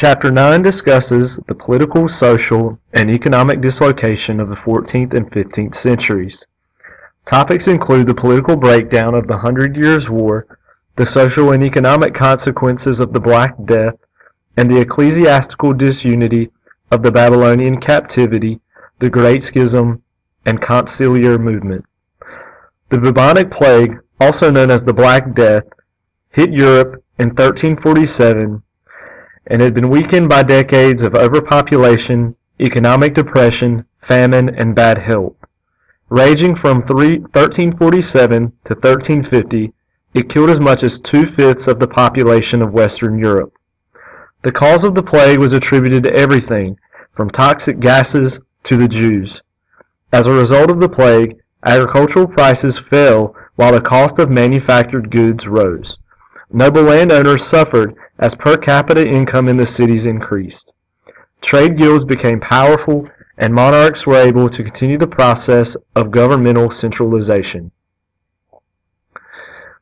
Chapter 9 discusses the political, social, and economic dislocation of the 14th and 15th centuries. Topics include the political breakdown of the Hundred Years' War, the social and economic consequences of the Black Death, and the ecclesiastical disunity of the Babylonian captivity, the Great Schism, and conciliar movement. The bubonic plague, also known as the Black Death, hit Europe in 1347 and had been weakened by decades of overpopulation, economic depression, famine, and bad health. Raging from 1347 to 1350, it killed as much as 2/5 of the population of Western Europe. The cause of the plague was attributed to everything, from toxic gases to the Jews. As a result of the plague, agricultural prices fell while the cost of manufactured goods rose. Noble landowners suffered as per capita income in the cities increased. Trade guilds became powerful, and monarchs were able to continue the process of governmental centralization.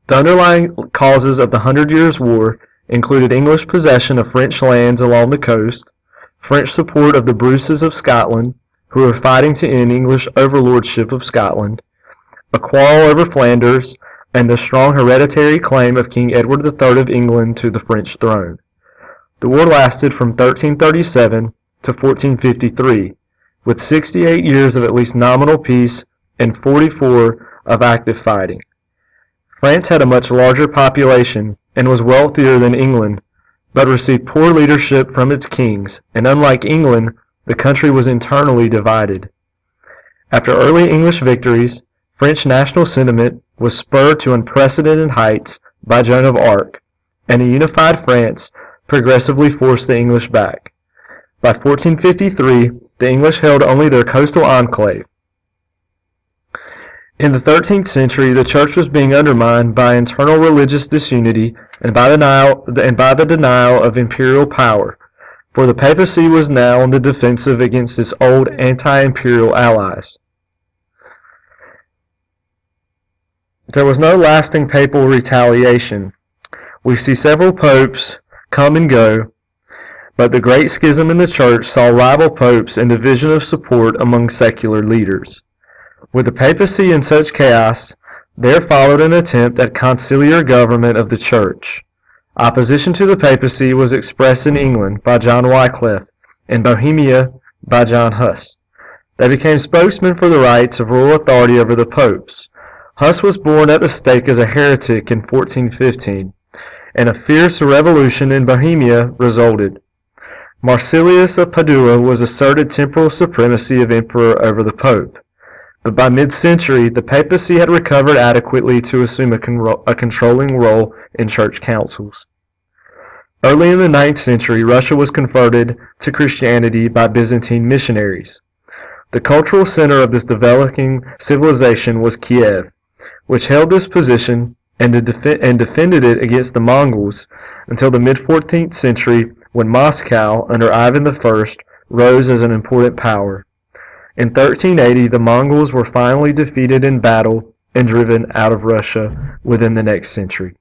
The underlying causes of the Hundred Years' War included English possession of French lands along the coast, French support of the Bruces of Scotland, who were fighting to end English overlordship of Scotland, a quarrel over Flanders, and the strong hereditary claim of King Edward III of England to the French throne. The war lasted from 1337 to 1453, with 68 years of at least nominal peace and 44 of active fighting. France had a much larger population and was wealthier than England, but received poor leadership from its kings, and unlike England, the country was internally divided. After early English victories, French national sentiment was spurred to unprecedented heights by Joan of Arc, and a unified France progressively forced the English back. By 1453, the English held only their coastal enclave. In the 13th century, the church was being undermined by internal religious disunity and by the denial of imperial power, for the papacy was now on the defensive against its old anti-imperial allies. There was no lasting papal retaliation. We see several popes come and go, but the Great Schism in the Church saw rival popes and division of support among secular leaders. With the papacy in such chaos, there followed an attempt at conciliar government of the Church. Opposition to the papacy was expressed in England by John Wycliffe, and Bohemia by John Huss. They became spokesmen for the rights of royal authority over the popes. Huss was born at the stake as a heretic in 1415, and a fierce revolution in Bohemia resulted. Marsilius of Padua was asserted temporal supremacy of emperor over the pope, but by mid-century the papacy had recovered adequately to assume a controlling role in church councils. Early in the 9th century, Russia was converted to Christianity by Byzantine missionaries. The cultural center of this developing civilization was Kiev, which held this position and defended it against the Mongols until the mid-14th century, when Moscow, under Ivan I, rose as an important power. In 1380, the Mongols were finally defeated in battle and driven out of Russia within the next century.